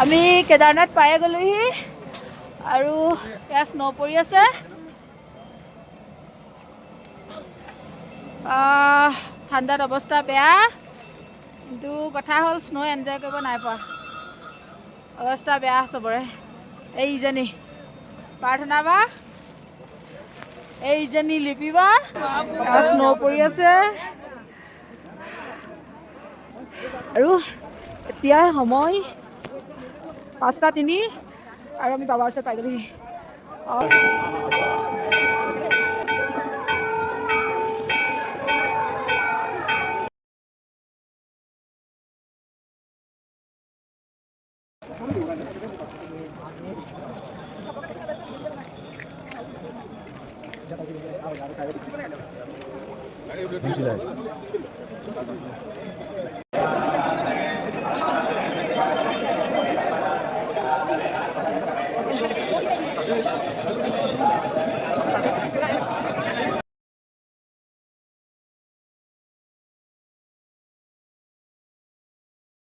আমি কেদাৰনাথ পায়ে গ'লোহি আৰু এয়া স্ন' পৰি আছে। ঠাণ্ডাত অৱস্থা বেয়া, কিন্তু কথা হ'ল স্ন' এনজয় কৰিব নাই পৰা। অৱস্থা বেয়া চবৰে। এইজনী প্ৰাৰ্থনা বা, এইজনী লিপি বা, স্ন' পৰি আছে। আৰু এতিয়া সময় 5:03 আৰু আমি বাবাৰ ওচৰত পাই গ'লোহি।